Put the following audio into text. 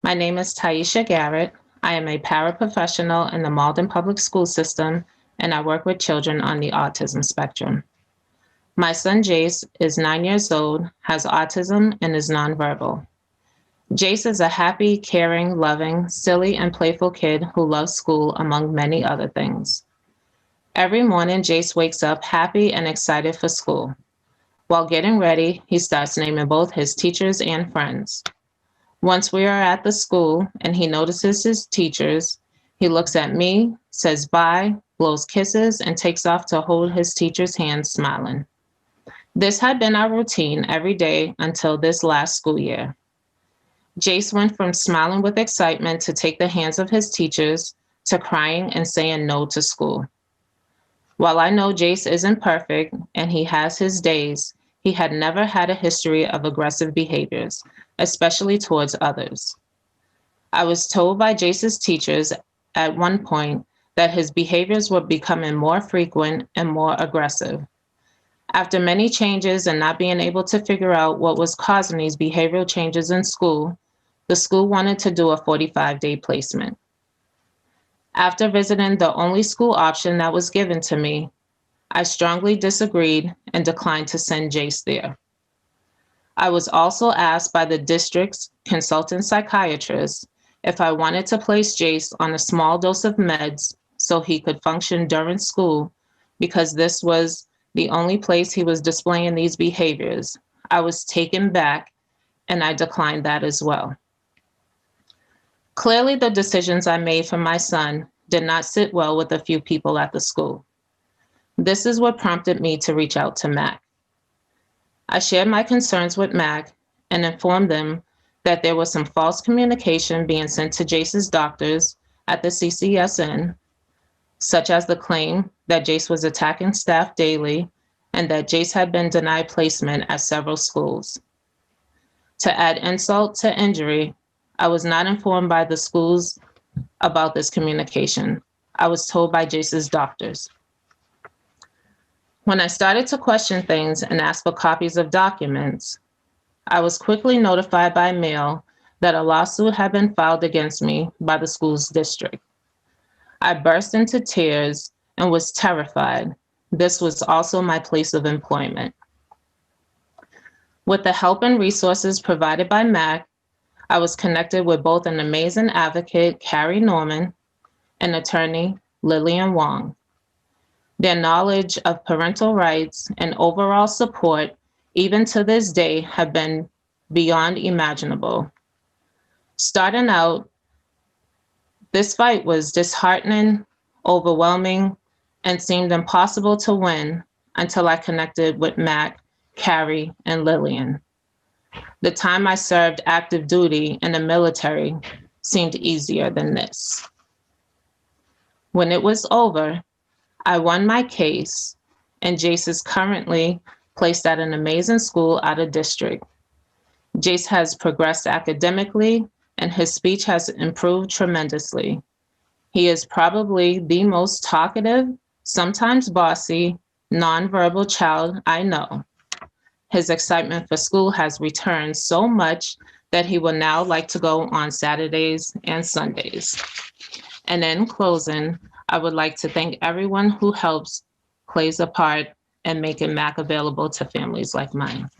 My name is Taisha Garrett. I am a paraprofessional in the Malden Public School System, and I work with children on the autism spectrum. My son Jace is 9 years old, has autism, and is nonverbal. Jace is a happy, caring, loving, silly, and playful kid who loves school, among many other things. Every morning, Jace wakes up happy and excited for school. While getting ready, he starts naming both his teachers and friends. Once we are at the school and he notices his teachers, he looks at me, says bye, blows kisses, and takes off to hold his teacher's hand, smiling. This had been our routine every day until this last school year. Jace went from smiling with excitement to take the hands of his teachers to crying and saying no to school. While I know Jace isn't perfect and he has his days, he had never had a history of aggressive behaviors, especially towards others. I was told by Jace's teachers at one point that his behaviors were becoming more frequent and more aggressive. After many changes and not being able to figure out what was causing these behavioral changes in school, the school wanted to do a 45-day placement. After visiting the only school option that was given to me, I strongly disagreed and declined to send Jace there. I was also asked by the district's consultant psychiatrist if I wanted to place Jace on a small dose of meds so he could function during school, because this was the only place he was displaying these behaviors. I was taken back and I declined that as well. Clearly, the decisions I made for my son did not sit well with a few people at the school. This is what prompted me to reach out to MAC. I shared my concerns with MAC and informed them that there was some false communication being sent to Jace's doctors at the CCSN, such as the claim that Jace was attacking staff daily and that Jace had been denied placement at several schools. To add insult to injury, I was not informed by the schools about this communication. I was told by Jace's doctors. When I started to question things and ask for copies of documents, I was quickly notified by mail that a lawsuit had been filed against me by the school's district. I burst into tears and was terrified. This was also my place of employment. With the help and resources provided by MAC, I was connected with both an amazing advocate, Carrie Norman, and attorney, Lillian Wong. Their knowledge of parental rights and overall support, even to this day, have been beyond imaginable. Starting out, this fight was disheartening, overwhelming, and seemed impossible to win until I connected with Mac, Carrie, and Lillian. The time I served active duty in the military seemed easier than this. When it was over, I won my case, and Jace is currently placed at an amazing school out of district. Jace has progressed academically, and his speech has improved tremendously. He is probably the most talkative, sometimes bossy, nonverbal child I know. His excitement for school has returned so much that he will now like to go on Saturdays and Sundays. And in closing, I would like to thank everyone who helps, plays a part in making MAC available to families like mine.